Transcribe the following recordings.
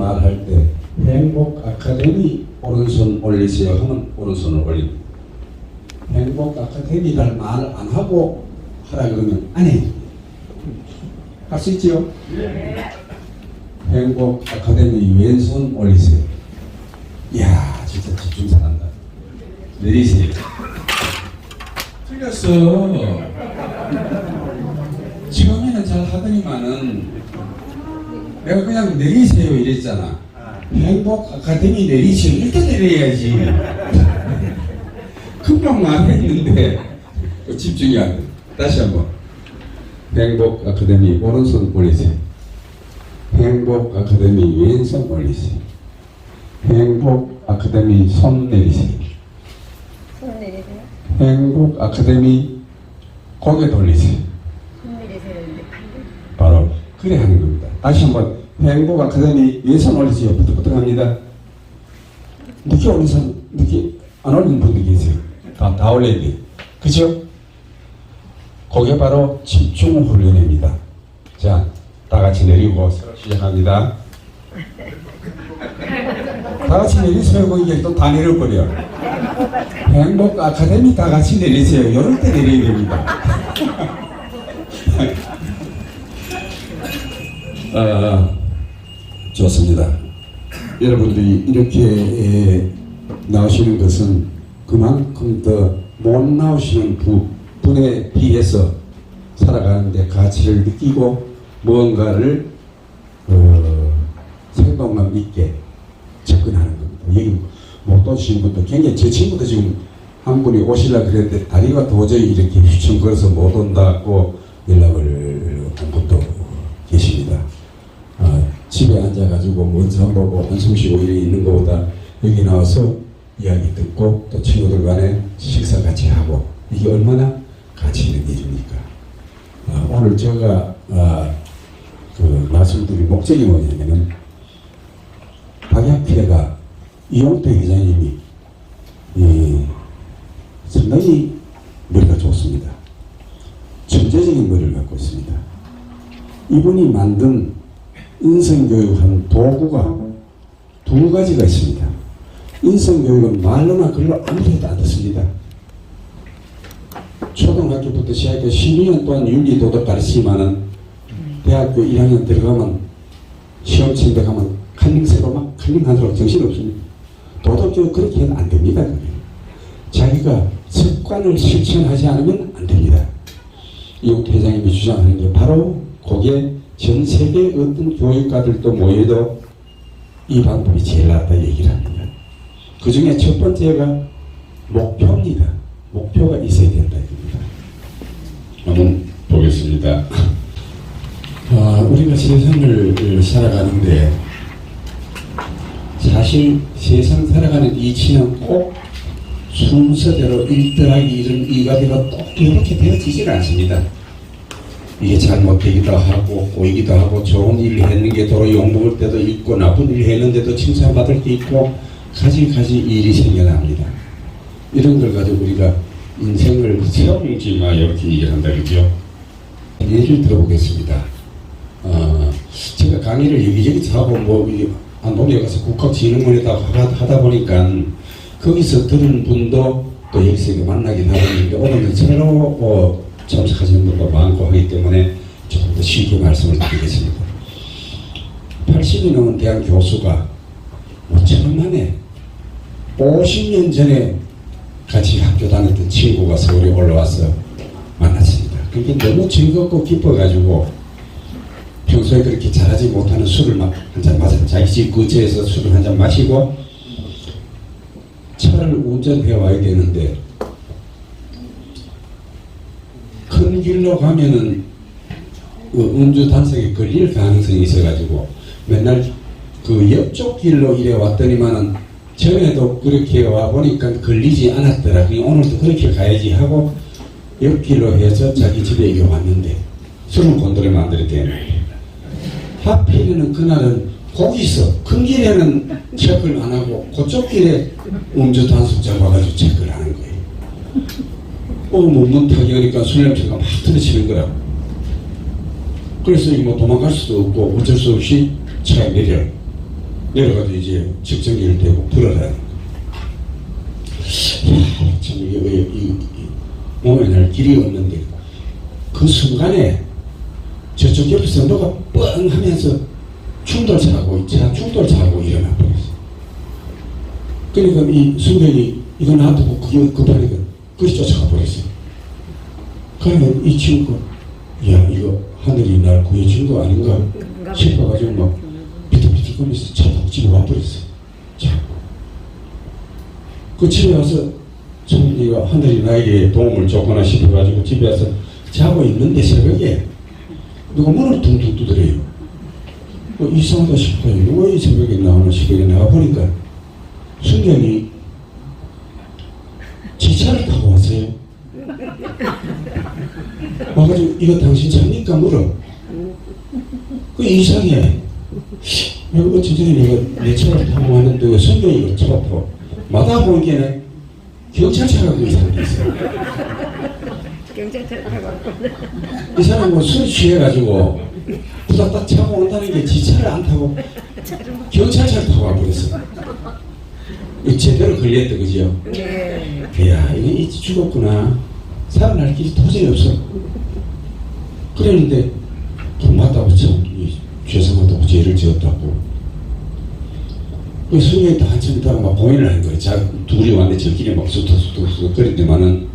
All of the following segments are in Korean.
말할 때 행복 아카데미 오른손 올리세요 하면 오른손을 올립니다. 행복 아카데미를 말 안 하고 하라 그러면 안 해요. 할 수 있지요? 행복 아카데미 왼손 올리세요. 이야, 진짜 집중 잘한다. 내리세요. 틀렸어. 지금에는 잘 하더니만은 내가 그냥 내리세요 이랬잖아. 행복 아카데미 내리세요. 일단 내려야지. 금방 말했는데 집중이 안 돼. 다시 한번. 행복 아카데미 오른손 올리세요. 행복 아카데미 왼손 올리세요. 행복 아카데미 손 내리세요. 손 내리세요. 행복 아카데미 고개 돌리세요. 손 내리세요. 바로 그래 하는 겁니다. 다시 한번 행복 아카데미 왼손 올리세요. 부탁합니다. 늦게 올린 사람, 늦게 안 올리는 분들 계세요. 다 올려야 돼요. 그죠? 그게 바로 집중 훈련입니다. 자, 다 같이 내리고 새로 시작합니다. 다 같이 내리세요. 이게 또 다 내려버려. 행복 아카데미 다 같이 내리세요. 이럴 때 내려야 됩니다. 좋습니다. 여러분들이 이렇게 나오시는 것은 그만큼 더 못 나오시는 분에 비해서 살아가는데 가치를 느끼고 무언가를 생동감 있게 접근하는 겁니다. 여기 못 오시는 분도 굉장히, 제 친구도 지금 한 분이 오시려고 그랬는데 다리가 도저히 이렇게 휘청거려서 못 온다고 연락을 한 분도 계십니다. 집에 앉아가지고 먼저 보고 한숨 쉬고 이래 있는 것보다 여기 나와서 이야기 듣고 또 친구들 간에 식사 같이 하고 이게 얼마나 가치 있는 일입니까? 오늘 제가 그 말씀드릴 목적이 뭐냐면은 박약회가 이용태 회장님이 상당히 머리가 좋습니다. 천재적인 머리를 갖고 있습니다. 이분이 만든 인성교육하는 도구가 두 가지가 있습니다. 인성교육은 말로나 글로 아무리 해도 안 듣습니다. 초등학교부터 시작해 12년 동안 윤리도덕 가르치지만은 대학교 1학년 들어가면 시험 치는데 가면 칼링새로 막 칼링하느라고 정신없습니다. 도덕교육 그렇게 해는 안 됩니다. 자기가 습관을 실천하지 않으면 안 됩니다. 이용태 회장님이 주장하는 게 바로 그게 전 세계 어떤 교육가들도 모여도 이 방법이 제일 낫다 얘기를 합니다. 그 중에 첫 번째가 목표입니다. 목표가 있어야 된다 입니다. 한번 보겠습니다. 우리가 세상을 살아가는데 사실 세상 살아가는 이치는 꼭 순서대로 1 더하기 1은 2가 되고 또 이렇게 되어지질 않습니다. 이게 잘못되기도 하고 꼬이기도 하고 좋은 일을 했는데 도로 욕먹을 때도 있고 나쁜 일을 했는데도 칭찬받을 때 있고 가지 일이 생겨납니다. 이런 걸 가지고 우리가 인생을 세우지 마 이렇게 얘기를 한다 그죠? 예를 들어보겠습니다. 제가 강의를 여기저기 하고 안동에 가서 국학진흥원에다 하다 보니까 거기서 들은 분도 또 여기서 만나긴 하는데 오늘은 새로 참석하시는 분도 많고 하기 때문에 조금 더 쉽게 말씀을 드리겠습니다. 80이 넘은 대학 교수가 5천 만에 50년 전에 같이 학교 다녔던 친구가 서울에 올라와서 만났습니다. 그게 너무 즐겁고 기뻐가지고 평소에 그렇게 잘하지 못하는 술을 막 한 잔 마셔 자기 집 근처에서 술을 한 잔 마시고 차를 운전해 와야 되는데 큰 길로 가면은 음주 단속에 걸릴 가능성이 있어가지고 맨날 그 옆쪽 길로 이래 왔더니만은 전에도 그렇게 와 보니까 걸리지 않았더라. 그냥 오늘도 그렇게 가야지 하고 옆길로 해서 자기 집에 이렇게 왔는데 술은 곤드레면 안 되는데 하필이면 그날은 거기서 큰 길에는 체크를 안 하고 그쪽 길에 음주 단속자 와가지고 체크를 하는 거예요. 문문 타기 하니까 술 냄새가 막 들이치는 거라고. 그래서 뭐 도망갈 수도 없고 어쩔 수 없이 차에 내려. 내려가도 이제 직전기를 대고 불어라. 참 이게 왜 몸에 날 길이 없는데 그 순간에 저쪽 옆에서 누가 뻥 하면서 충돌차고 일어나 버렸어. 그러니까 이 순경이 이거 놔두고 그게 급하니까 그리 쫓아가 버렸어. 그러면 이 친구가 야 이거 하늘이 날 구해준 거 아닌가 싶어가지고 막 비틀비틀거리면서 차박 집에 와버렸어. 자, 그 집에 와서 참 이거 하늘이 나에게 도움을 줬구나 싶어가지고 집에 와서 자고 있는데 새벽에 누가 문을 둥둥 두드려요. 이상하다 싶어요. 왜 이 새벽에 나오나 싶어요. 나와보니까 순경이 지차를 타고 왔어요. 와가지고 이거 당신 차입니까? 물어. 그 이상해. 내가 어쩐지 내가 내 차를 타고 왔는데 왜 순경이 이거 차 타고 마다 보니까 경찰차가 그 이상하게 있어요. 경찰차를 타고 왔거든. 이 사람은 술 취해가지고 부닥딱 차고 온다는 게 지차를 안 타고 경찰차를 타고 와버렸어. 이거 제대로 걸렸다 그죠? 네. 야 이거 일찍 죽었구나. 살아날 길이 도저히 없어. 그랬는데 맞다고 참 죄송하다고 죄를 지었다고. 그 수녀이 다 한참 있다가 막 고민을 하는 거예요. 자 둘이 왔는데 저끼리 막 수덕수덕 거리더만은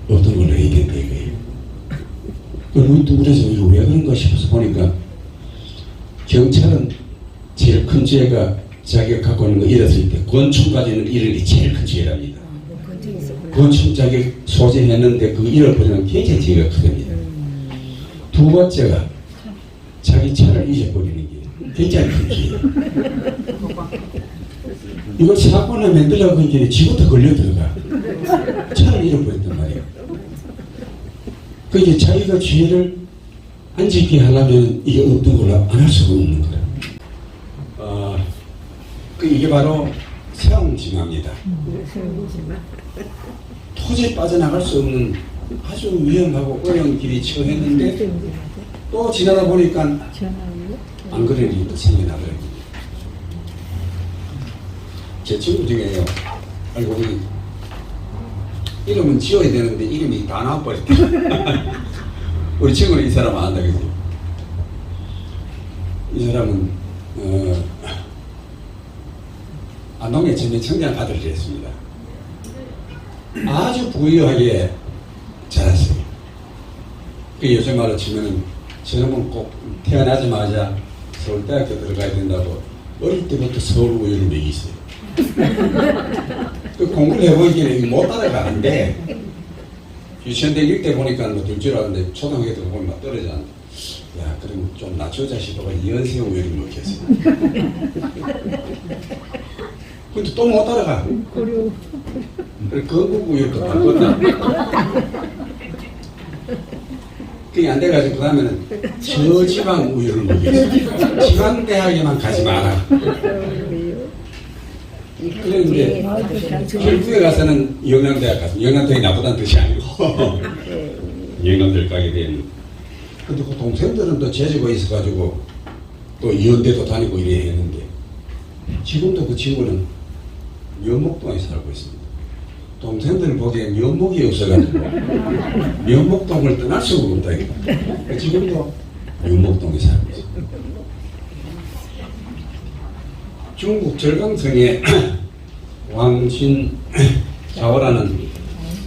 어떤 걸로 해야 된다 이거예요. 그래서 이거 왜 그런가 싶어서 보니까 경찰은 제일 큰 죄가 자기가 갖고 있는 거 잃었을 때 권총 가지는 잃은 게 제일 큰 죄랍니다. 권총 자기 소지했는데 그거 잃어버리는 게 굉장히 죄가 크답니다. 두 번째가 자기 차를 잊어버리는 게 굉장히 큰 죄예요. 이거 사고나 만들려고 한 게 지부터 걸려 들어가. 차를 잃어버렸단 말이에요. 그게 자기가 죄를 안 짓게 하려면 이게 어떤 걸로 안 할 수가 없는 거예요. 이게 바로 세옹지마입니다. 도저히 빠져나갈 수 없는 아주 위험하고 어려운 길이 처했는데 또 지나다 보니까 안 그런 일이 또 생겨나더라고요. 제 친구 중에요. 아이고 우리 이름은 지어야 되는데 이름이 다 나와버렸다. 우리 친구는 이 사람 안다 그죠? 이 사람은 안동에 전에 청장 아들을 했습니다. 아주 부유하게 자랐어요. 그 요즘 말로 치면은 저놈은 꼭 태어나자마자 서울대학교 들어가야 된다고 어릴 때부터 서울 우유를 먹였어요. 그 공부를 해보기에는 못 따라가는데 유치원 다닐 때 보니까 뭐 될 줄 알았는데 초등학교 때 보면 막 떨어져 앉아. 야 그럼 좀 낮추자 싶어가 연세 우유를 먹였어요. 근데 또 못 따라가. 그래 건국 우유도 바꿨다. 그게 안 돼가지고 그 다음에는 저지방 우유를 먹였어요. 지방대학에만 가지 마라. 그런데 결국에 가서는 영양대학 갔습니다. 영양대학이 나쁘다는 뜻이 아니고 영양대를 가게 된. 근데 그 동생들은 또 재주가 있어가지고 또 연대도 다니고 이래 했는데 지금도 그 친구는 면목동에 살고 있습니다. 동생들 보기엔 면목이 없어가지고 면목동을 떠날 수가 없다. 지금도 면목동에 살고 있습니다. 중국 절강성에 왕신자오라는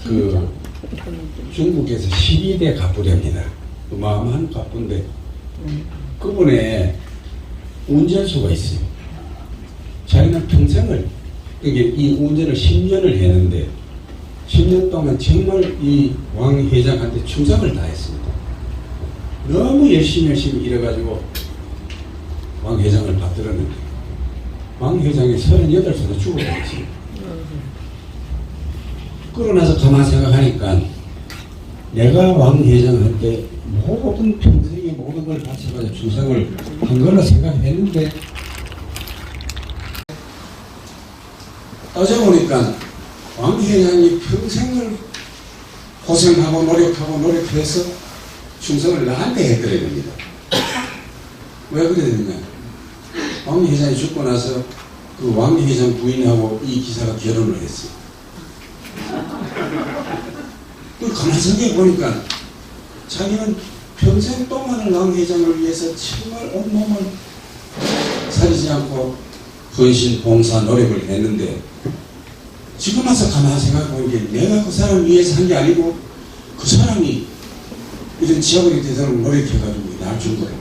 그 중국에서 12대 갑부랍니다. 어마어마한 갑부인데 그분의 운전수가 있어요. 자기는 평생을 이게 이 운전을 10년을 했는데 10년 동안 정말 이 왕 회장한테 충성을 다했습니다. 너무 열심히 일해가지고 왕 회장을 받들었는데 왕 회장이 38살에 죽어버렸어요. 그러고 나서 가만 생각하니까 내가 왕 회장한테 모든 평생의 모든 걸 바쳐가지고 충성을 한 거라 생각했는데 따져보니까 왕 회장이 평생을 고생하고 노력해서 충성을 나한테 해드려야 됩니다. 왜 그래야 되냐? 왕 회장이 죽고 나서 그 왕 회장 부인하고 이 기사가 결혼을 했어요. 그 가만히 생각해 보니까 자기는 평생 동안을 왕 회장을 위해서 정말 온몸을 사리지 않고 헌신, 봉사, 노력을 했는데 지금 와서 가만히 생각해 보니까 내가 그 사람을 위해서 한 게 아니고 그 사람이 이런 지역을 대상으로 노력해가지고 날 준 거예요.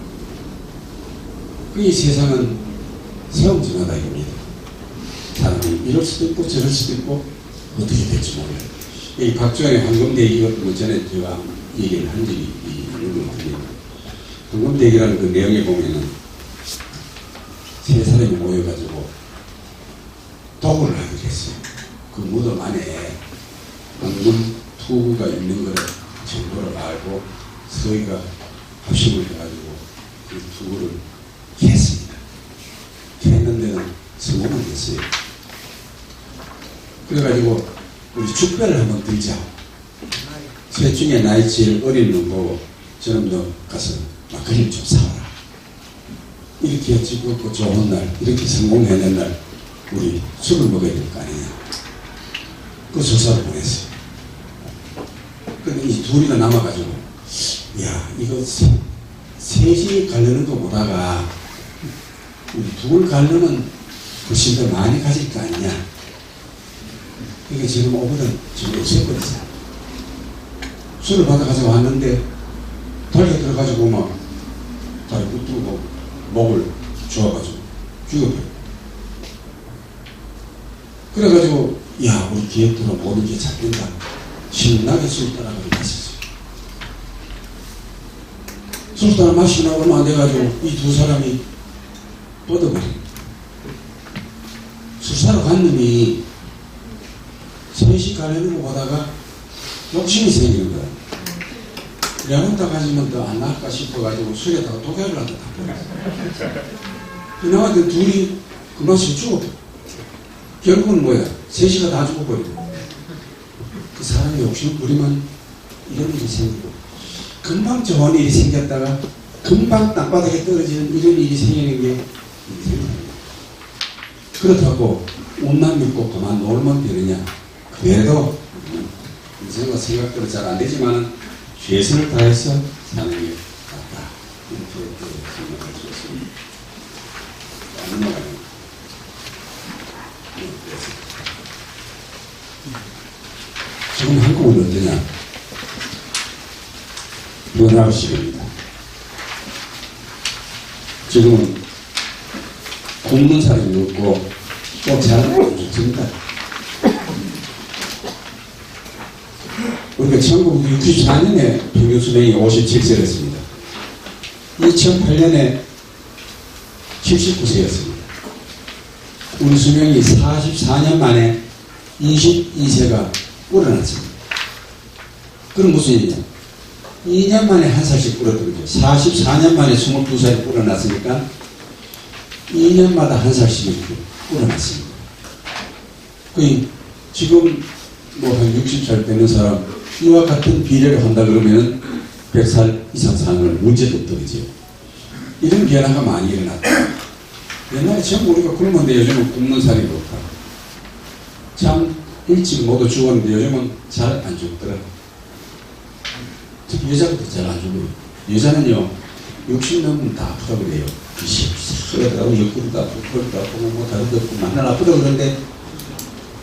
이 세상은 세움지마다 입니다. 사람이 이럴 수도 있고 저럴 수도 있고 어떻게 될지 몰라요. 이 박주환의 황금대기 같은 거 전에 제가 얘기를 한 적이 있는 것 같아요. 황금대기라는 그 내용에 보면은 세 사람이 모여가지고 도구를 하게 됐어요. 그 무덤 안에 황금 투구가 있는 걸 정보를 알고 서희가 합심을 해가지고 그 투구를 했습니다. 했는데는 성공을 했어요. 그래가지고 우리 축배를 한번 들자. 셋 중에 나이 제일 어린 놈 보고 저놈 너 가서 막걸리 좀 사와라. 이렇게 즐겁고 좋은 날, 이렇게 성공해낸 날 우리 술을 먹어야 될 거 아니냐. 그 조사를 보냈어요. 근데 이 둘이가 남아가지고 야 이거 셋이 가려는 거 보다가 우리 둘 가려면 훨씬 더 많이 가질 거 아니냐. 그러니까 지금 오거든 지금 없애버렸어요. 술을 받아가지고 왔는데 달려 들어가지고 막 다리 붙들고 목을 조아가지고 죽여버려. 그래가지고 야 우리 기획들은 모든 게 잡힌다. 신나게 술 따라가지고 마셨어요. 술 따라 마시고 나고 얼마 안 돼가지고 이 두 사람이 뻗어버려. 술 사러 간 놈이 셋이 가려는 거 보다가 욕심이 생기는 거야. 레몬다 가지면 더 안 나을까 싶어가지고 술에다가 독약을 한다 다 버렸어. 나한테 둘이 그 맛을 죽어. 결국은 뭐야? 셋이가 다 죽어버리고. 그 사람이 욕심을 부리면 이런 일이 생기고, 금방 좋은 일이 생겼다가 금방 땅바닥에 떨어지는 이런 일이 생기는 게 인생입니다. 그렇다고 운만 믿고 그만 놀면 되느냐? 그래도 인생과 생각대로 잘 안 되지만 최선을 다해서 사는 게 맞다. 이렇게 생각할 수 있습니다. 넘어가요. 지금 한국은 어떠냐? 변화의 시기입니다. 지금은 굶는 사람이 없고 또 자는 사람이 없습니다. 우리가 1964년에 평균 수명이 57세였습니다. 2008년에 79세였습니다. 우리 수명이 44년 만에 22세가 불어났습니다. 그럼 무슨 일이냐? 2년 만에 한 살씩 불었던 거죠. 44년 만에 22살이 불어났으니까 2년마다 한 살씩 이렇게 불어났습니다. 지금 뭐 한 60살 되는 사람 이와 같은 비례를 한다 그러면 100살 이상 사는 건 문제도 없다 그죠. 이런 변화가 많이 일어났다. 옛날에 전부 우리가 굶었는데 요즘은 굶는 살이 높다. 참 일찍 모두 죽었는데 요즘은 잘 안 죽더라. 특히 여자부터 잘 안 죽어요. 여자는요 60 넘으면 다 아프다고 그래요. 그러더라고. 옆구리도 아프고 털도 아프고 뭐 다른 데 아프고 만날 아프다고 그러는데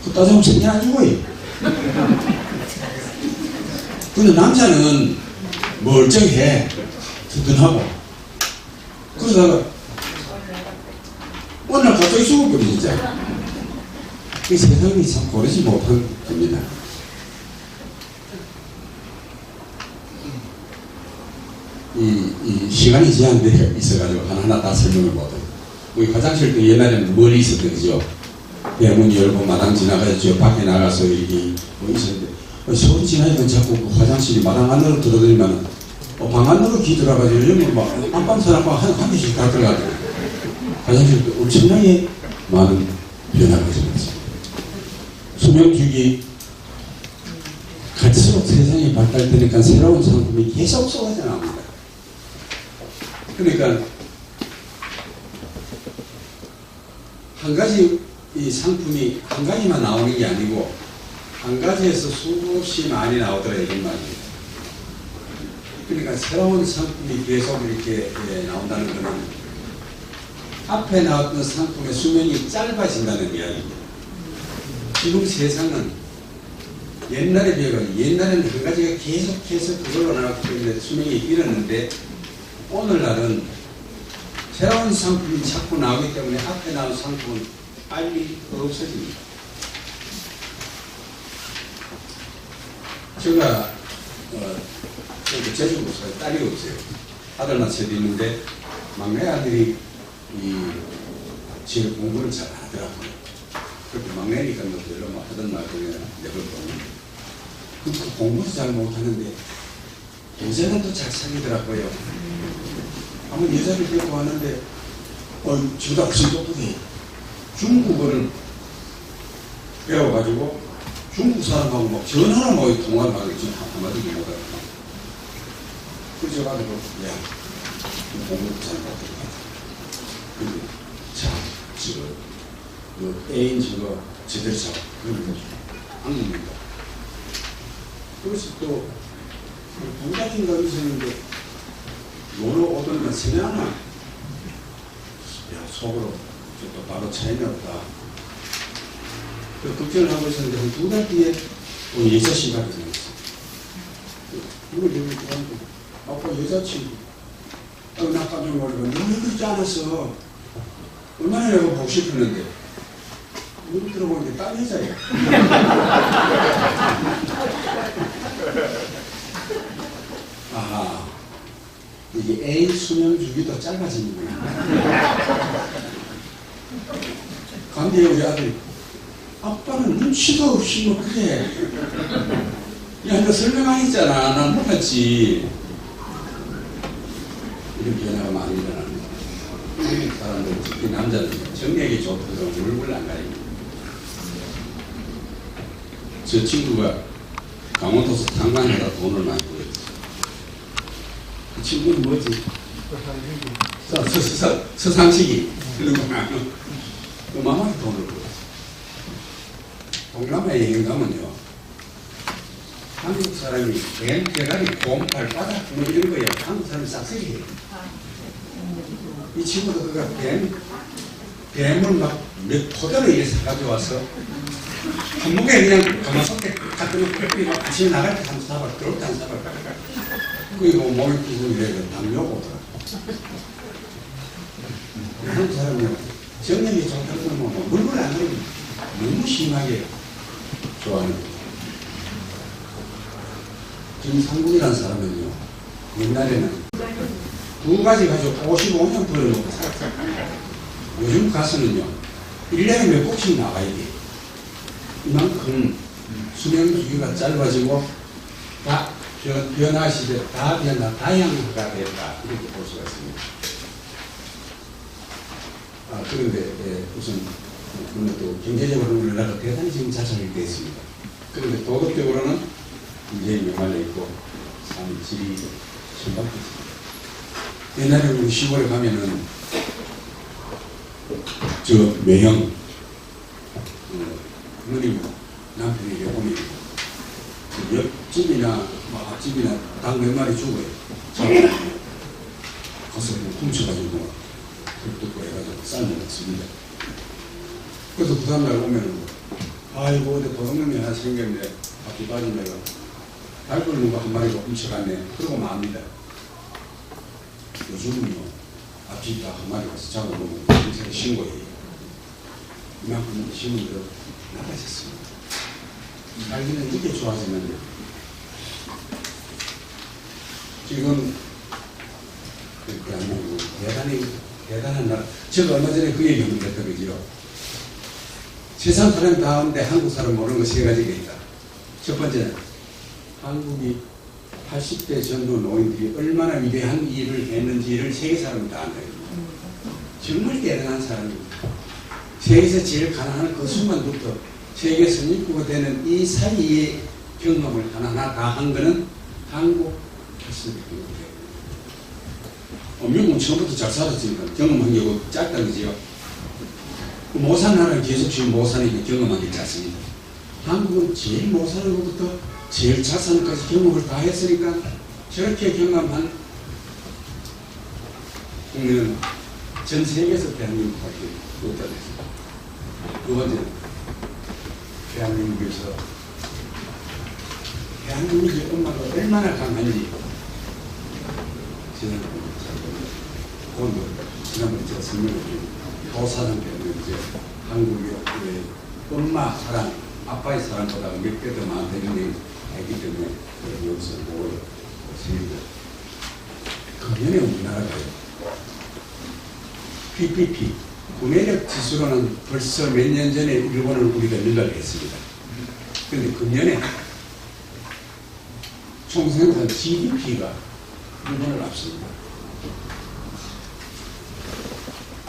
그 따져보면 생긴 안 죽어요. 근데 남자는 멀쩡해. 든든하고. 그러다가 어느 날 갑자기 죽어버려 진짜. 이 세상이 참 고르지 못한 겁니다. 이 시간이 제한되어 있어가지고 하나하나 다 설명을 못해요. 우리 화장실도 옛날에는 멀리 있었던 거죠. 대문 열고 마당 지나가서 저 밖에 나가서 이렇게 뭐 있었는데 서울 지나니까 자꾸 그 화장실이 마당 안으로 들어들면 방 안으로 기 들어가지고 요즘은 막 안방 사람과 한 개씩 다 들어가죠. 화장실도 엄청나게 많은 변화가 일어났습니다. 수명주기 갈수록 세상이 발달되니까 새로운 상품이 계속 쏟아져 나옵니다. 그러니까 한 가지 이 상품이 한 가지만 나오는 게 아니고 한 가지에서 수없이 많이 나오더라 이런 말이에요. 그러니까 새로운 상품이 계속 이렇게 나온다는 것은 앞에 나왔던 상품의 수명이 짧아진다는 이야기입니다. 지금 세상은 옛날에 비해서 옛날에는 한 가지가 계속해서 그걸로 나왔기 때문에 수명이 길었는데 오늘날은 새로운 상품이 자꾸 나오기 때문에 앞에 나온 상품은 빨리 없어집니다. 제가 제주도 살아요. 딸이 없어요. 아들만 셋 있는데 막내 아들이 지금 공부를 잘 하더라고요. 그렇게 막내니까 뭐 별로 뭐 하던 말 중에 내버려두면 그 공부도 잘 못하는데 여자는 또 잘 사귀더라고요. 한번 여자를 데리고 왔는데 저보다 훨씬 똑똑해. 중국어를 배워가지고 중국 사람하고 막 전화를 뭐 통화를 하고 지금 한마디도 못하고 그래서 가지고 야 공부도 잘 못하고 근데 자 지금 애인 저거 제대로 잡아 그러니까 안 됩니다. 그래서 또 동작인가 있었는데 놀러 오던 날 생각나 야 속으로 또 바로 차이는 없다. 그 걱정을 하고 있었는데 한 2달 뒤에 여자친구가 생겼어. 누굴 여기 들어왔는데 아빠 여자친구 나 깜짝 놀라고 너무 그렇지 않았어. 얼마나 내가 보고 싶었는데 누구 들어보니까 딸 여자예요. 아하 이게 애인 수명 주기도 짧아지는구나. 근데 우리 아들 아빠는 눈치도 없이 뭐 그래. 야, 너 설명 안 했잖아. 난 몰랐지. 이런 변화가 많이 일어납니다. 사람들, 특히 남자들, 정력이 좋거든 물불 안 가립니다. 저 친구가 강원도에서 탕관에다 돈을 많이 벌었어. 그 친구는 뭐지? 서상식이. 그만하게 돈을 벌었어. 동남아 여행 가면요. 한국 사람이 뱀, 대가리, 곰, 발바닥 뭐 이런 거예요. 한국 사람이 싹쓸이해요. 이 친구도 그가 뱀을 막 몇 포대로 이렇게 사가지고 와서 한 목에 그냥 가마솥에 갖다 놓고 막 아침에 나갈 때 한 사발, 들어올 때 한 사발 그리고 몸에 끼고 이래서 담요가 오더라. 한국 사람은 정력이 좋다고 하면 물건 안 하면 너무 심하게 좋아하는 거예요. 김상국이라는 사람은요, 옛날에는 2가지 가지고 55년 벌어놓고 살았어요. 요즘 가수는요, 1년에 몇 곡씩 나와야 돼. 이만큼 수명 주기가 짧아지고, 다 변화 시대, 다 변화, 다양화가 됐다. 이렇게 볼 수가 있습니다. 그런데, 우선, 또 경제적으로 우리나라가 대단히 지금 자산이 되어 있습니다. 그런데 도덕적으로는 굉장히 메말라 있고 삶의 질이 심각했습니다. 옛날에 우리 시골에 가면은 저 매형 누님 남편이 오면 옆집이나 앞집이나 닭 몇 마리 죽어요. 가서 훔쳐가지고 뜯고 해가지고 쌀을 먹습니다. 그래서 그 다음날 오면은 아이고 어디 도둑놈이 하나 생겼네. 앞이 빠진 내가 달 끓는 거 한 마리가 훔쳐갔네. 그러고 맙니다. 요즘은요, 앞이 다 한 마리 가서 잡아보면 경찰에 신고해요. 이만큼 신문도 나가셨습니다. 살기는 이렇게 좋아지는데, 지금, 대한민국, 대단한 나라. 제가 얼마 전에 그 얘기 했던 거지요. 세상 사람 가운데 한국 사람 모르는 거 3가지가 있다. 첫 번째는, 한국이 80대 전후 노인들이 얼마나 위대한 일을 했는지를 세계 사람은 다 안다. 정말 대단한 사람입니다. 세계에서 제일 가난한 그 순간부터 세계 선진국가 되는 이 사이의 경험을 하나하나 다 한 거는 한국 80대 미국은 처음부터 잘 살았으니까 경험한 게 짧다는 거지요. 못 사는 나라는 계속 지금 못 사는 게 경험하기 있지 않습니까? 한국은 제일 못 사는 것부터 제일 잘 사는 것까지 경험을 다 했으니까 저렇게 경험한 국민은 전 세계에서 대한민국밖에 없다 그랬습니다. 두 번째는 대한민국에서 대한민국의 엄마가 얼마나 강한지 저는 잘 모릅니다. 오늘 지난번에 제가 설명을 드린 도사는 배우는 이제 한국의 엄마 사랑, 아빠의 사랑보다 몇 배 더 많은 대중이 있기 때문에 여기서 뭘 보십니다. 금년에 우리나라가요. PPP, 구매력 지수로는 벌써 몇 년 전에 일본을 우리가 능가를 했습니다. 그런데 금년에 총생산 GDP가 일본을 앞섭니다.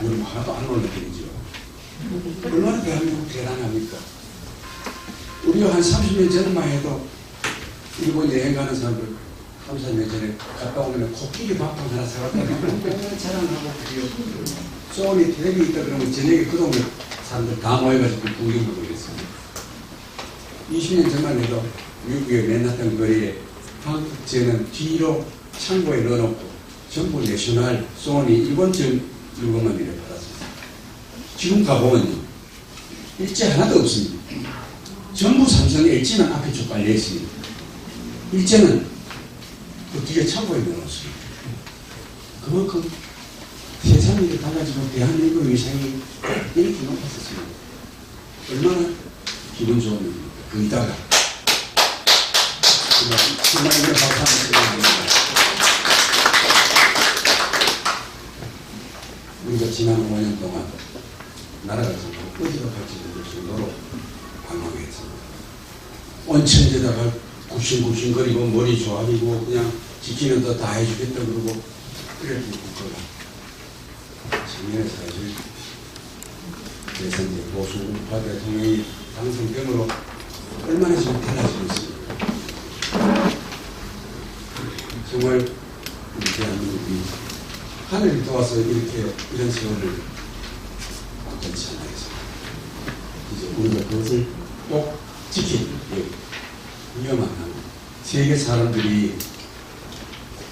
우리 하나도 안 올라드리죠. 얼마나 대한민국 대단합니까? 우리가 한 30년 전만 해도 일본 여행 가는 사람들 3, 4년 전에 갔다 오면 코끼리 밥통 하나 사갔다 오면 자랑하고 그래요. 소원이 텔레비 있다 그러면 저녁에 그 동네 사람들 다 모여가지고 구경하고 그랬습니다. 20년 전만 해도 미국의 맨하탄 거리에 한국제는 뒤로 창고에 넣어놓고 전부 내셔널 소원이 일본전 물건만 이렇게 받았습니다. 지금 가보면 일제 하나도 없습니다. 전부 삼성의 일제는 앞에 쭉 깔려 있습니다. 일제는 그 뒤에 창고에 넣어놓습니다. 그만큼 세상이 이렇게 달라지고 대한민국 위상이 이렇게 높았었습니다. 얼마나 기분 좋은 일입니까? 거기다가 정말 이걸 박수 한번 쳐드립니다. 우리가 지난 5년 동안 나라가 정말 어디로 갈지 모를 정도로 방황했습니다. 온천에다가 굽신굽신거리고 머리 조아리고 그냥 지키는 거 다 해주겠다 그러고 그랬던 국가가 작년에 사실 대선제 보수 우파 대통령이 당선됨으로 얼마나 지금 달라지고 있습니까? 정말 우리 대한민국이 하늘이 도와서 이렇게 이런 세월을 건치 않겠습니다. 이제 우리가 그것을 꼭 지키는 위험한 한 세계 사람들이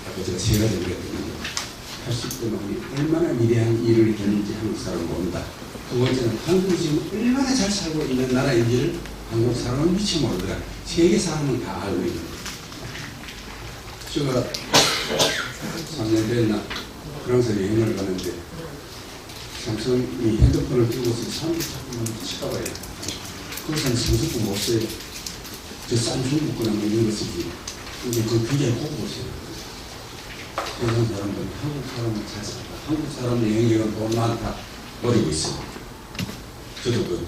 아까 제가 세 가지 얘기했거든요. 80대만이 얼마나 위대한 일을 했는지 한국 사람은 모른다. 두 번째는 한국이 지금 얼마나 잘 살고 있는 나라인지를 한국 사람은 미처 모르더라. 세계 사람은 다 알고 있는 거예요. 제가 3년 됐나 프랑스에 여행을 가는데 삼성이 핸드폰을 들고서 사람들이 자꾸만 쳐다봐요. 그것은 삼성도 못 써요. 저 싼 중국거나 뭐 이런 거 쓰지. 근데 그 굉장히 고급스러워요. 세상 사람들은 한국 사람은 잘 산다. 한국 사람은 여행객은 돈 많다. 노리고 있어요. 저도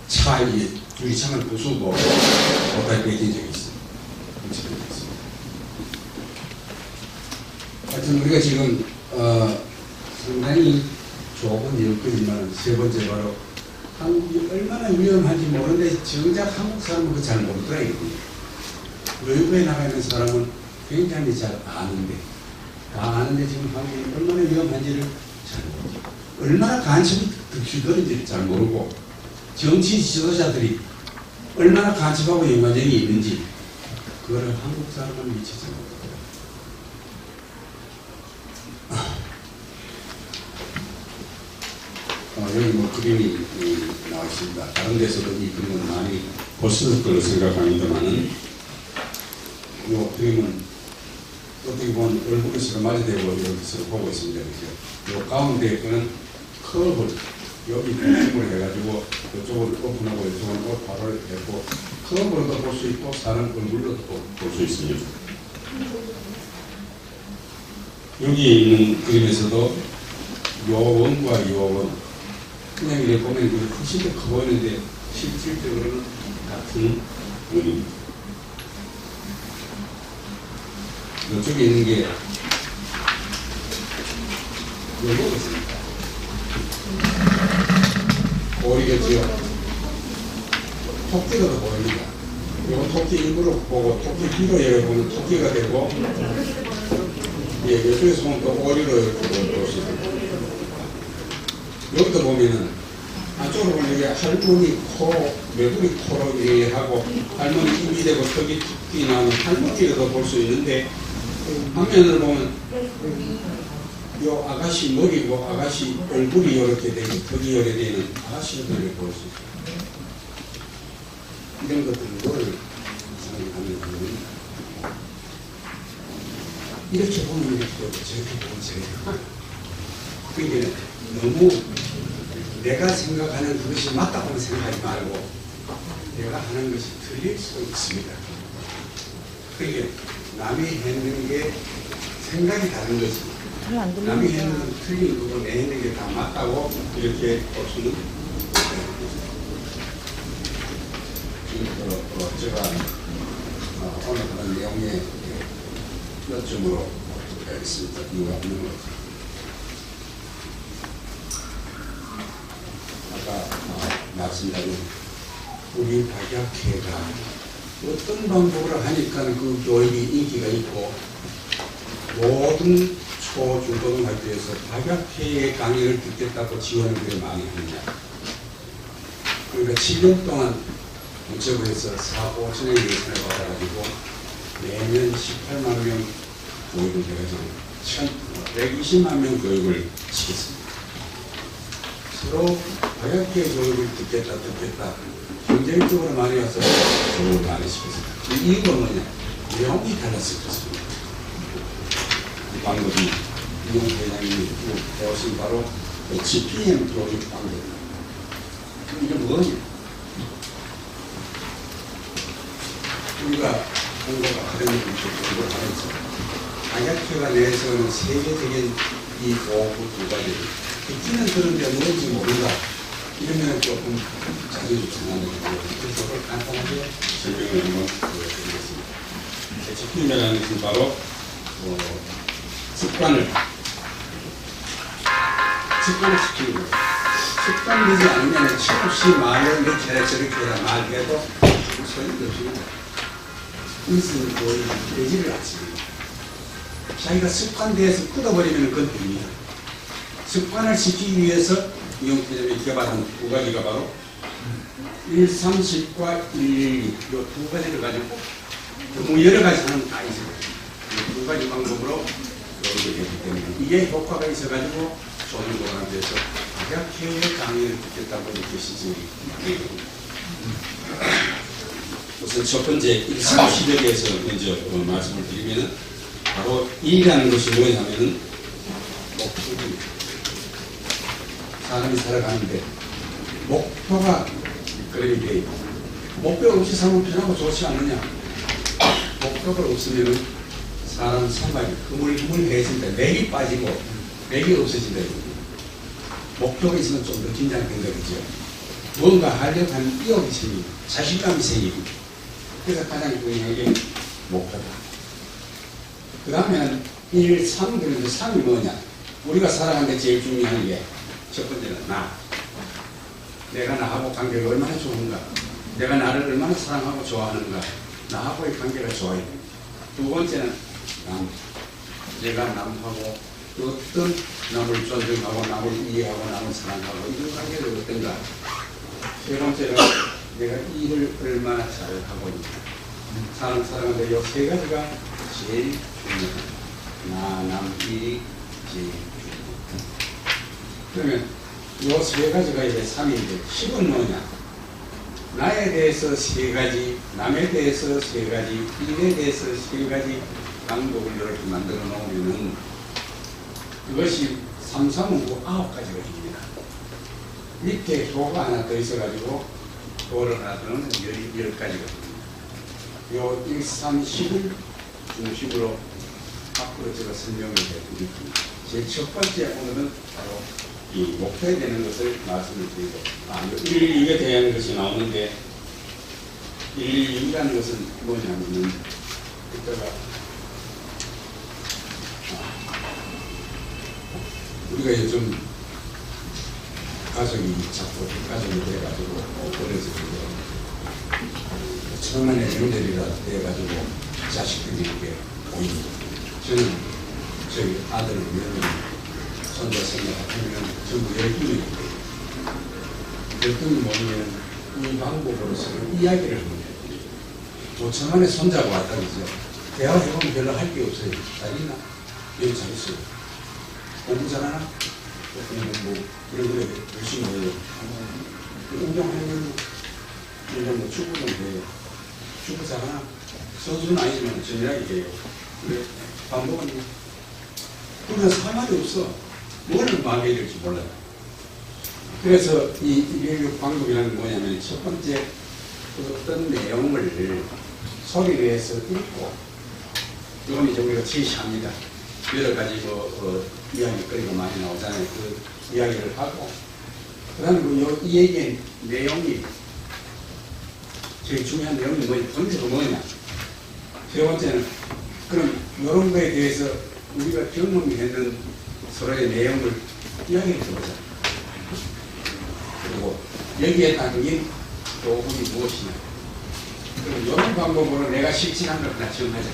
차 위에 유리창을 부수고 못할 뺏긴 적이 있어요. 하여튼 우리가 지금 상당히 좁은 여건이지만 세 번째 바로 한국이 얼마나 위험한지 모르는데 정작 한국 사람은 그 잘 모르더라 이거든요. 외국에 나가 있는 사람은 굉장히 잘 아는데 다 아는데 지금 한국이 얼마나 위험한지를 잘 모르죠. 얼마나 간첩이 득실거린지를 잘 모르고 정치 지도자들이 얼마나 간첩하고 연관성이 있는지 그거를 한국 사람은 미치지 못하더라고요. 여기 뭐 그림이 나와 있습니다. 다른 데서도 이 그림은 많이 보셨을 걸로 생각합니다만은 이 그림은 어떻게 보면 얼굴을 서로 맞이대고 이렇게 서로 보고 있습니다. 그죠? 이 가운데 거는 커브를 여기 중심을 해가지고 이쪽을 오픈하고 이쪽은 오픈을 했고 커브로도 볼 수 있고 사람 얼굴로도 볼 수 있습니다. 여기 있는 그림에서도 요원과 요원 그냥 이렇게 보면 훨씬 더 커 보이는데 실질적으로는 같은 원입니다. 이쪽에 있는 게 요거겠습니다. 오리겠지요. 토끼도 보입니다. 이거 토끼 일부러 보고 토끼 뒤로 열어보면 토끼가 되고 예, 이쪽에서 보면 또 오리로 이렇게 볼 수 있습니다. 여기도 보면은 안쪽으로 보면 이게 할머니 코, 메구리 코로 이해하고 할머니 입이 되고 턱이 툭 나오는 할머니라도 볼 수 있는데 화면을 보면 요 아가씨 머리고 아가씨 얼굴이 이렇게 되고 턱이 이렇게 되는 아가씨를 볼 수 있어요. 이런 것들을 생각하면 이렇게 보면 이렇게 되고 저렇게 보면 저렇게 그게 너무 내가 생각하는 그것이 맞다고 생각하지 말고 내가 하는 것이 틀릴 수도 있습니다. 그게 남이 했는 게 생각이 다른 거지. 남이 했는 건 틀린 거고 내 했는 게 다 맞다고 이렇게 볼 수는 제가 오늘 그런 내용의 몇 점으로 있습니다. 이유가 없는 것. 아까 말씀드린 우리 박약회가 어떤 방법으로 하니까 그 교육이 인기가 있고 모든 초, 중고등학교에서 박약회의 강의를 듣겠다고 지원을 그렇게 많이 하느냐. 그러니까 7년 동안 정부에서 4,5천의 예산을 받아가지고 매년 18만 명 교육을 해가지고 120만 명 교육을 시켰습니다. 서로 박약회 교육을 듣겠다 경쟁적으로 많이 와서 교육을 많이 시켰습니다. 그 이유가 뭐냐? 내용이 달랐을 것입니다. 방법이 이용 회장님이 배우신 바로 GPM 교육 방법입니다. 이게 뭐냐? 우리가 공부가 아카데미를 공부를 하면서 박약회가 내세우는 세계적인 이 보호구 두 가지 듣기는 그런데 뭔지 모른다 이러면 조금 자존심 상하는 거고 그래서 그걸 간단하게 설명을 한번 보여드리겠습니다. GPM이라는 것은 바로 습관을 시키는 거예요. 습관되지 않으면 철없이 말을 이렇게 해라 저렇게 해라 말해도 소용이 없습니다. 이것은 거의 되지를 않습니다. 자기가 습관돼서 끊어버리면 그건 됩니다. 습관을 시키기 위해서 이용표점이 개발한 두 가지가 바로 130과 116 이 두 가지를 가지고 너무 여러 가지 하는 다 있어요. 이 두 가지 방법으로 교육을 했기 때문에 이게 효과가 있어가지고 조선고등학교에서 박약회의 강의를 듣겠다고 이렇게 신청이 많이 됩니다. 우선 첫 번째 130에 대해서 먼저 말씀을 드리면은 바로 일이라는 것이 뭐냐면은 목표입니다. 사람이 살아가는데 목표가 그림이 되어 있고 목표 없이 살면 편하고 좋지 않느냐? 목표가 없으면은 사람 생활이 흐물흐물해진다. 맥이 빠지고 맥이 없어진다. 목표가 있으면 좀 더 긴장된다 그죠? 뭔가 하려고 하는意欲이 생기고 자신감이 생기고 그래서 가장 중요한 게 목표다. 그 다음에는 1, 3 그런데 3이 뭐냐? 우리가 살아가는데 제일 중요한 게 첫 번째는 나. 내가 나하고 관계가 얼마나 좋은가? 내가 나를 얼마나 사랑하고 좋아하는가? 나하고의 관계가 좋아야 됩니다. 두 번째는 남. 내가 남하고 어떤 남을 존중하고 남을 이해하고 남을 사랑하고 이런 관계가 어떤가? 세 번째는 내가 일을 얼마나 잘하고 있는가? 사람 살아가는데 이 세 가지가 제일 중요합니다. 나, 남, 일이 제일 중요합니다. 그러면 이 세 가지가 이제 3인데 10은 뭐냐? 나에 대해서 세 가지, 남에 대해서 세 가지, 일에 대해서 세 가지 방법을 이렇게 만들어 놓으면은 그것이 3, 3은 9가지가 됩니다. 밑에 효가 하나 더 있어가지고 효를 하나 더 넣으면 10가지가 됩니다. 요 1, 3, 10을 중심으로 앞으로 제가 설명을 해드리겠습니다. 제일 첫 번째 오늘은 바로 이 목표에 대한 것을 말씀을 드리고 116에 대한 것이 나오는데 116이라는 것은 뭐냐면은 이따가 우리가 요즘 가족이 자꾸 가족이 돼가지고 어려서 처음에는 연대리가 돼가지고 자식들이 이렇게 보입니다. 저는 저희 아들을 위하면 손자 생각 같으면 전부 12명이 돼요. 결등이 모이면 이 방법으로서 이야기를 하면 돼요. 5천 만에 손자고 왔다 그러죠. 대화해보면 별로 할 게 없어요. 잘 있나? 여기 잘 있어요. 공부 잘하나? 그냥 뭐 이런 거에 열심히 해요. 운동하면 이런 뭐 축구도 해요. 축구 잘하나? 선수는 아니지만 전일하게 해요. 그래 방법은 그냥 상관이 없어. 뭐를 마음에 들지 몰라요. 그래서 이 교육 방법이라는 게 뭐냐면 첫 번째 그 어떤 내용을 소리 내서 읽고 이건 이제 우리가 제시합니다. 여러 가지 이야기거리가 많이 나오잖아요. 그 이야기를 하고 그 다음에 이 얘기의 내용이 제일 중요한 내용이 본질은 뭐냐. 세 번째는 그럼 이런 거에 대해서 우리가 경험했는 서로의 내용을 이야기해 보자. 그리고 여기에 담긴 교훈이 무엇이냐. 그럼 이런 방법으로 내가 실천한 걸 하나 정하자.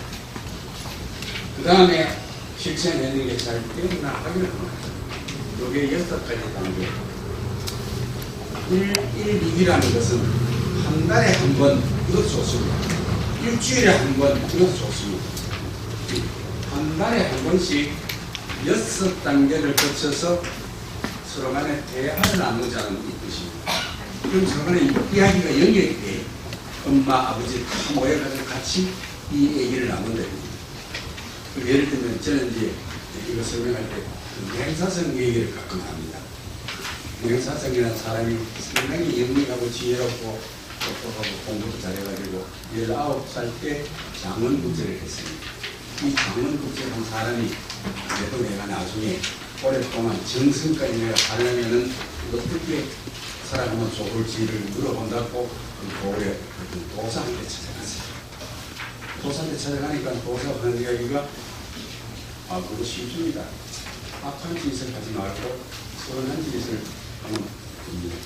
그 다음에 실천하는 게 잘 되었나 확인을 합니다. 이게 6가지 단계. 1, 2기라는 것은 한 달에 한 번, 이것도 좋습니다. 일주일에 한 번, 이것도 좋습니다. 한 달에 한 번씩 6단계를 거쳐서 서로 간에 대화를 나누자는 이 뜻입니다. 그럼 서로 간에 이야기가 연결이 돼요. 엄마, 아버지 다 모여가지고 같이 이 얘기를 나눈다. 예를 들면 저는 이제 이거 설명할 때 맹사성 얘기를 가끔 합니다. 맹사성이라는 사람이 상당히 영리하고 지혜롭고 똑똑하고 공부도 잘해가지고 19살 때 장원국제를 했습니다. 이 장원국제를 한 사람이 그래도 내가 나중에 오랫동안 정승까지 내가 가려면은 어떻게 살아가면 좋을지를 물어본다고 고을에 도사한테 찾아갔어요. 도사한테 찾아가니까 도사가 하는 이야기가 그거 쉽습니다. 악한 짓을 하지 말고 선한 짓을 하면 됩니다.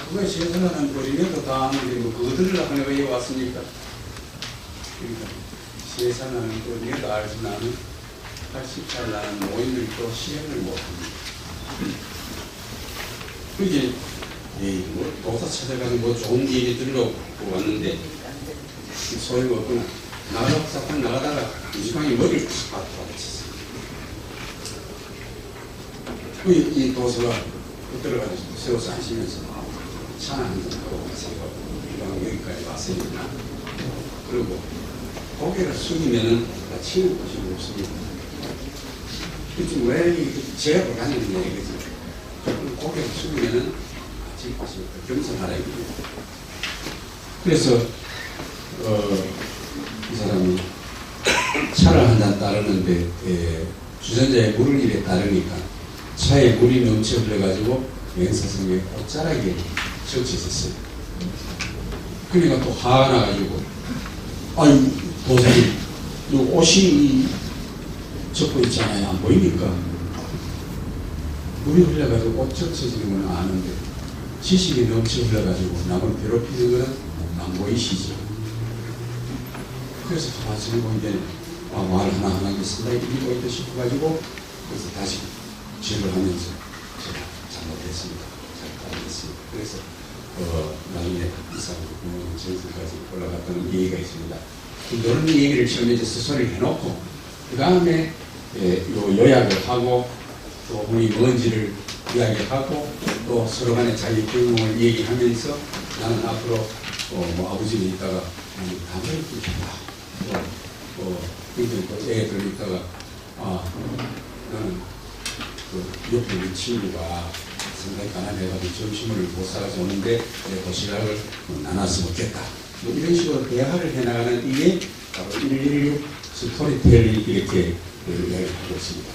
그거에 세상하는 거리면도 다 하는데 뭐 그거 들으려고 내가 여기 왔습니까? 그러니까 세상하는 거리에도 알지 나는 80살 나는 모임을 또 시행을 못합니다. 그게 뭐 도사 찾아가는 뭐 좋은 일이 들으려고 왔는데 소리가 없구나. 나가다가 나가다가 이 시간에 머리를 팍 받아쳤어요. 이 도서가 들어가지고 세워서 하시면서 차나 한잔 하고 가세요. 이방 여기까지 왔으니까. 그리고 고개를 숙이면은 치는 곳이 없습니다. 그치 왜 제압을 하는 얘기지? 고개를 숙이면은 같이 가시고 겸손하라 이겁니다. 그래서 이 사람이 차를 한 잔 따르는데 주전자에 물을 입에 따르니까 차에 물이 넘쳐 흘러가지고 맹사성에 옷자락에 적셔졌어요. 그러니까 또 화가 나가지고 아이 도사님 옷이 적고 있잖아요. 안 보입니까? 물이 흘러가지고 옷 적셔지는 건 아는데 지식이 넘쳐 흘러가지고 남을 괴롭히는 거는 안 보이시죠? 그래서 가만히 보이더니 말 하나하나 상당히 이기고 있다 싶어가지고 그래서 다시 질을 하면서 제가 잘못했습니다. 잘 따르겠습니다. 그래서 나중에 이상 정승까지 올라갔다는 얘기가 있습니다. 그런 얘기를 처음에 이제 스스로 해놓고 그 다음에 요 요약을 하고 또 우리 뭔지를 이야기하고 또 서로 간에 자기 경험을 얘기하면서 나는 앞으로 뭐 아버지는 있다가 나는 담배를 피우겠다. 또 애들 있다가 나는 그 옆에 있는 친구가 상당히 가난해가지고 점심을 못 사가지고 오는데 내 도시락을 나눠서 먹겠다. 뭐 이런 식으로 대화를 해나가는 이게 바로 116 스토리텔링 이렇게 이야기하고 있습니다.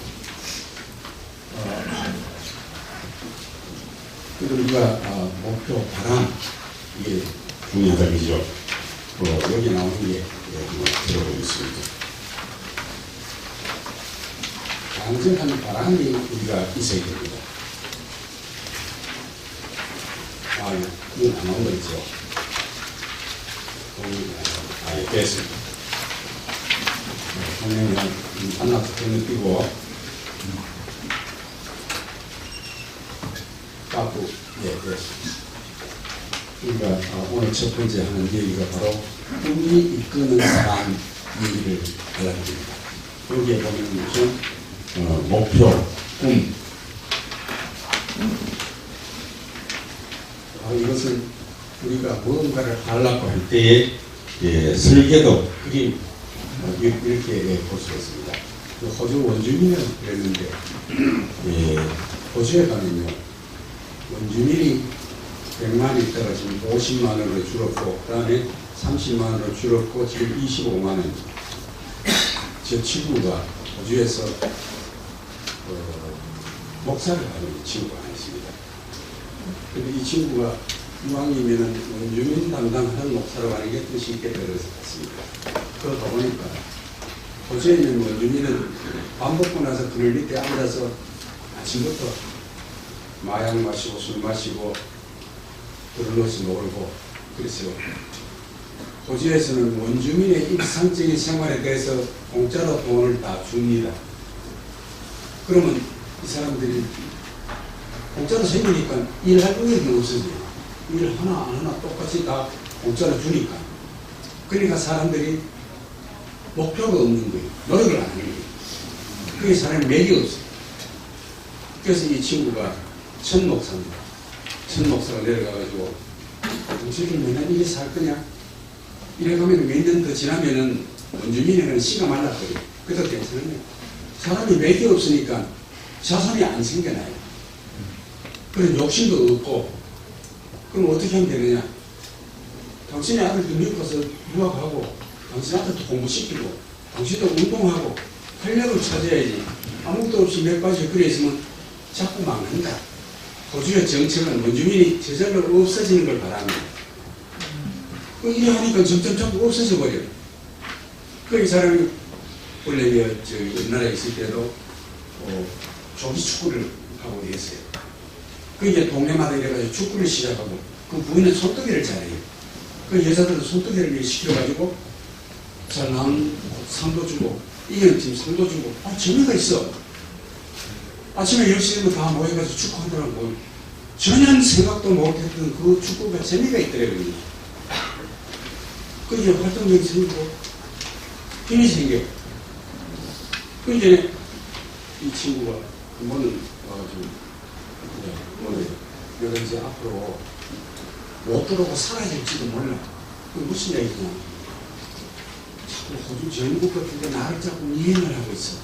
그리고 우리가 목표 바람 이게 중요하다 그죠? 여기 나오는 게 들어보겠습니다. 강정하는 바람이 우리가 있어야 됩니다. 이건 안 나온 거 있죠? 예, 됐습니다. 그러면 안나서 느끼고 까부, 예, 됐습니다. 우리가 오늘 첫 번째 하는 얘기가 바로 꿈이 이끄는 사람 얘기를 하려고 합니다. 여기에 보면 무슨 목표, 꿈. 이것은 우리가 무언가를 하려고 할 때의 설계도, 그림, 이렇게 볼 수가 있습니다. 호주 원주민은 그랬는데, 호주에 가면요, 원주민이 100만이 있다가 지금 50만원으로 줄었고, 그 다음에 30만원으로 줄었고, 지금 25만원. 제 친구가 호주에서 목사를 하는 친구가 하나 있습니다. 근데 이 친구가 이왕이면은 원주민 담당하는 목사로 하는 게 뜻이 있게 되어서 갔습니다. 그러다 보니까 호주에 있는 원주민은 밥 먹고 나서 그늘 밑에 앉아서 아침부터 마약 마시고 술 마시고 들러서 놀고 그랬어요. 호주에서는 원주민의 일상적인 생활에 대해서 공짜로 돈을 다 줍니다. 그러면 이 사람들이 공짜로 생기니까 일할 의욕이 없어져요. 일 하나 안 하나 똑같이 다 공짜로 주니까. 그러니까 사람들이 목표가 없는 거예요. 노력을 안 하는 거예요. 그게 사람이 맥이 없어요. 그래서 이 친구가 천 목사입니다. 천 목사가 내려가가지고 당신은 맨날 이래 살 거냐? 이래 가면 몇 년 더 지나면은 원주민에는 씨가 말라버려요. 그래도 괜찮아요. 사람이 맥이 없으니까 자손이 안 생겨나요. 그런 욕심도 없고. 그럼 어떻게 하면 되느냐? 당신의 아들도 미국 가서 유학하고 당신 아들도 공부시키고 당신도 운동하고 활력을 찾아야지. 아무것도 없이 몇 가지 그래 있으면 자꾸 망한다. 호주의 정책은 원주민이 저절로 없어지는 걸 바랍니다. 이래 하니까 점점 자꾸 없어져 버려요. 그 이 사람이 원래 옛날에 있을 때도 조기 축구를 하고 있어요. 그 이제 동네마다 이래가지고 축구를 시작하고 그 부인은 손뜨개를 잘해요. 그 여자들은 손뜨개를 시켜가지고 잘 나온 상도 주고 이겨는 팀 상도 주고 재미가 있어. 아침에 10시 되면 다 모여가지고 축구하더라고. 전혀 생각도 못했던 그 축구가 재미가 있더라고요. 그 이제 활동력이 생기고 힘이 생겨요. 그 이제 이 친구가 뭐는 내가 이제 앞으로 못 들어오고 사라질지도 몰라. 그게 무슨 얘기냐? 자꾸 호주 전국 같은 데 나를 자꾸 이행을 하고 있어.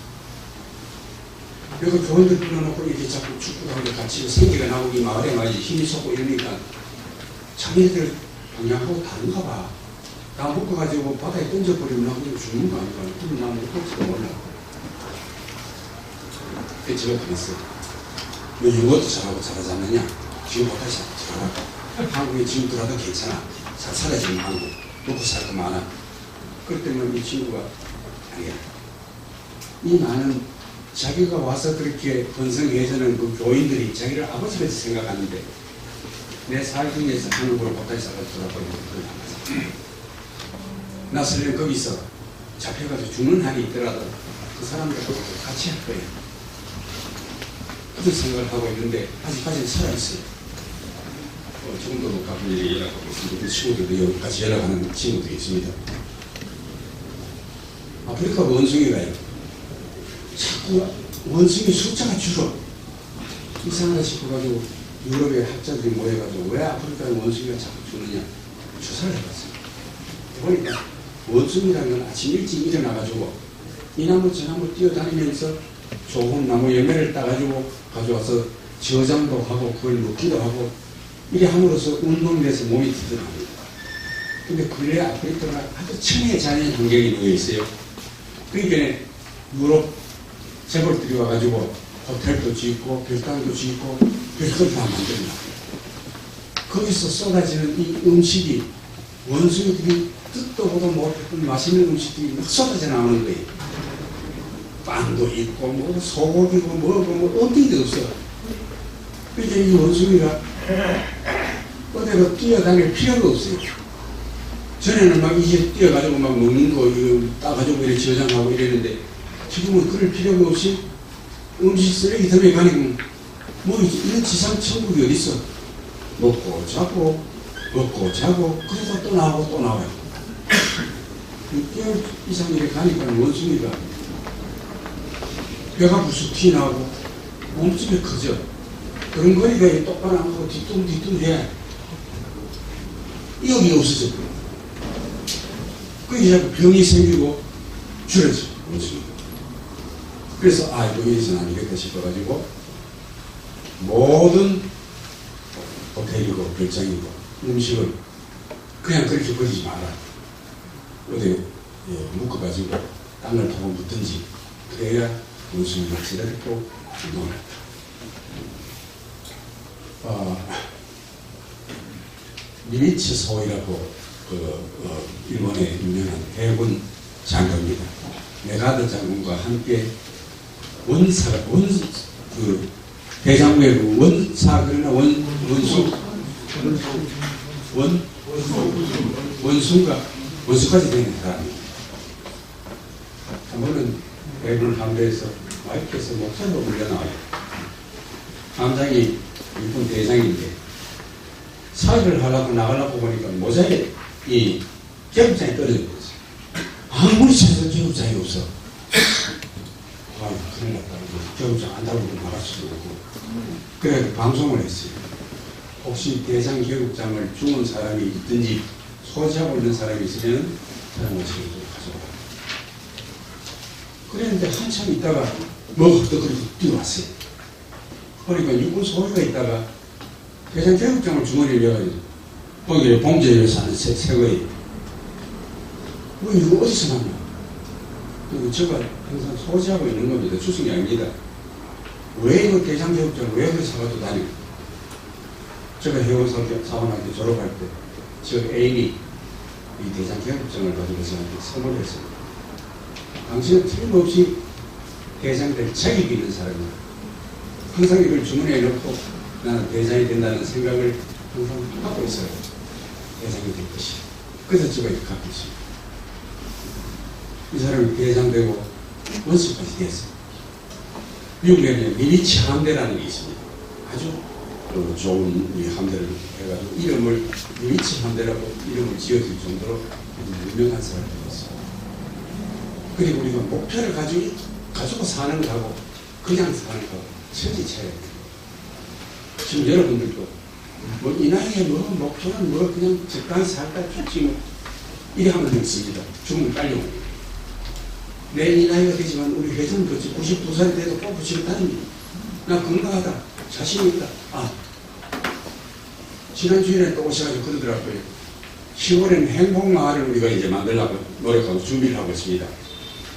여기 교원들 불러놓고 이렇게 자꾸 축구를 하고 같이 생기가 나고 이 마을에 말이지 힘이 솟고 이러니까 자기들 방향하고 다른가 봐. 나 묶어가지고 바다에 던져버리면 나 그냥 죽는 거 아닌가. 그럼 나 묶을지도 몰라. 그래서 제가 그랬어요. 너 영어도 잘하고 잘하지 않느냐? 지금 못하지 잘하고. 한국에 지금 들어도 괜찮아. 잘 살아지는 한국. 먹고 살 거 많아. 그럴 때는 이 친구가 아니야. 이 많은 자기가 와서 그렇게 번성해서는 그 교인들이 자기를 아버지같이 생각하는데 내 살중에서 한국으로 못하지 살아 돌아버리는 그걸 안 하자. 나 설령 거기서 잡혀가지고 죽는 한이 있더라도 그 사람들하고 같이 할 거예요. 그런 생각을 하고 있는데 아직까지는 살아있어요. 조금도 가끔 연락하고 있습니다. 그 친구들도 같이 연락하는 친구들이 있습니다. 아프리카 원숭이가요. 자꾸 원숭이 숫자가 줄어. 이상하다 싶어가지고 유럽의 학자들이 모여가지고 왜 아프리카의 원숭이가 자꾸 주느냐 조사를 해봤어요. 보니까 원숭이라는 건 아침 일찍 일어나가지고 이 나무 저 나무 뛰어다니면서 좋은 나무 열매를 따가지고 가져와서 저장도 하고 그걸 먹기도 하고 이래 함으로써 운동이 돼서 몸이 튼튼합니다. 근데 근래 아프리카가 아주 천혜자연 환경에 놓여 있어요. 그러니까 유럽 재벌들이 와가지고 호텔도 짓고 별당도 짓고 별걸 다 만들어놔. 거기서 쏟아지는 이 음식이 원숭이들이 뜻도 보도 못했던 맛있는 음식들이 막 쏟아져 나오는 거예요. 빵도 있고 뭐 소고기고 뭐 어떤 게 없어. 그러니까 이 원숭이가 어디로 뛰어다닐 필요가 없어요. 전에는 막 이게 뛰어가지고 막 먹는 거 이거 따가지고 이렇게 저장하고 이랬는데 지금은 그럴 필요가 없이 음식 쓰레기통에 가니까 뭐 이런 지상 천국이 어디 있어? 먹고 자고 먹고 자고 그러다 또 나오고 또 나와요. 6개월 이상 이렇게 가니까 원숭이가 배가 부스 튀나오고 몸집이 커져. 그런 거리가 똑바로 안 가고 뒤뚱뒤뚱 해. 여기 없어져. 그게 자꾸 병이 생기고 줄어져. 원숭이가. 그래서 이거 이래서는 아니겠다 싶어가지고 모든 호텔이고 별장이고 음식을 그냥 그렇게 버리지 마라. 어디 묶어가지고 땅을 파고 묻든지 그래야 원숭이 낚시를 또 운동을 한다. 니미츠 소이라고 일본의 유명한 해군 장군입니다. 메가드 장군과 함께 대장부의 원사 그러나 원수까지 되는 사람이에요. 한 번은 해군 함대에서 와이프에서 목살로 물려나와요. 함장이 일본 대장인데 사회를 하려고 나가려고 보니까 모자에 이 계급장이 떨어져 버렸어요. 아무리 찾아도 계급장이 없어. 큰일 났다. 계급장 안 달고 나갈 수도 없고. 그래서 방송을 했어요. 혹시 대장 계급장을 죽은 사람이 있든지 소지하고 있는 사람이 있으면 사람을 지금 가져와. 그랬는데 한참 있다가 뭐가 또 그렇게 뛰어왔어요. 그러니까 육군 소위가 있다가 대장 계급장을 주머니에 넣어가지고 거기에 봉제에 사는 새거예요. 뭐 이거 어디서 났냐? 그리고 제가 항상 소지하고 있는 겁니다. 추승이 아닙니다. 왜 이거 대장 계급장을 왜 그렇게 사가지고 다니고? 제가 해운사관학교 졸업할 때 저 애인이 이 대장 계급장을 가지고 저한테 선물을 했어요. 당신은 틀림없이 대장될 책임이 있는 사람이야. 항상 이걸 주머니에 넣고 나는 대장이 된다는 생각을 항상 갖고 있어요. 대장이 될 것이. 그래서 제가 이렇게 갖고 있습니다. 이 사람이 대장되고 원수까지 됐어요. 미국에는 미리치 함대라는 게 있습니다. 아주 좋은 이 함대를 해가지고 이름을 미리치 함대라고 이름을 지어줄 정도로 유명한 사람이었어요. 그리고 우리가 목표를 가지고 사는 거하고 그냥 사는 거하고 천지 차이가 있어요. 지금 여러분들도 뭐 이 나이에 뭐 목표는 뭐 그냥 적당히 살다 죽지 뭐 이래 하면 되겠습니다. 죽으면 빨리 옵니다. 내 이 나이가 되지만 우리 회장도 92살이 돼도 꼭 붙이고 다닙니다. 나 건강하다. 자신 있다. 지난 주일에 또 오셔가지고 그러더라고요. 10월에는 행복마을을 우리가 이제 만들려고 노력하고 준비를 하고 있습니다.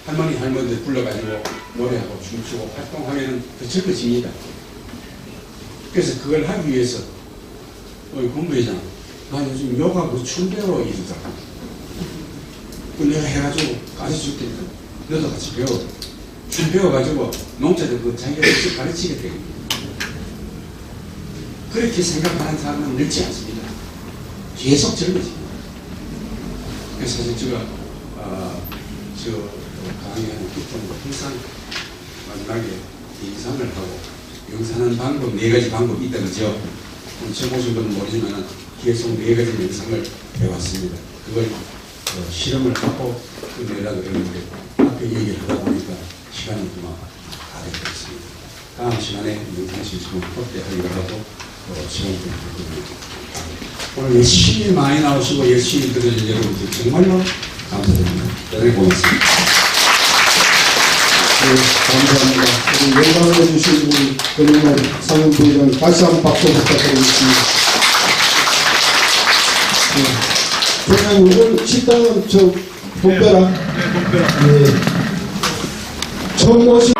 할머니들 불러가지고 노래하고 춤추고 활동하면 더 즐거집니다. 그래서 그걸 하기 위해서 공부회장 나 요즘 요가하고 춤 배워 이러더라고. 내가 해가지고 가르쳐줄게. 너도 같이 배워. 춤 배워가지고 농자들 자기가 직접 가르치게 됩니다. 그렇게 생각하는 사람은 늙지 않습니다. 계속 젊어집니다. 그래서 사실 제가 강의하는 기쁨으로 항상 마지막에 인상을 하고 영상하는 방법 4가지 방법이 있다는 거죠. 처음 오신 분은 모르지만 계속 4가지 영상을 배웠습니다. 그걸 실험을 하고 끝내려고 그러는데 앞에 얘기를 하다 보니까 시간이 그만 다 되었습니다. 다음 시간에 영상 실습을 확대하기로 하고 시간을 드리겠습니다. 오늘 열심히 많이 나오시고 열심히 들어준 여러분들 정말로 감사드립니다. 대단히 고맙습니다. 네, 감사합니다. 우리 영광을 해주신 우리 권영만 상임부의장 다시 한번 박수 부탁드리겠습니다. 네. 그냥 오늘 식당은 복배라. 네, 복배라. 네. 처음 오신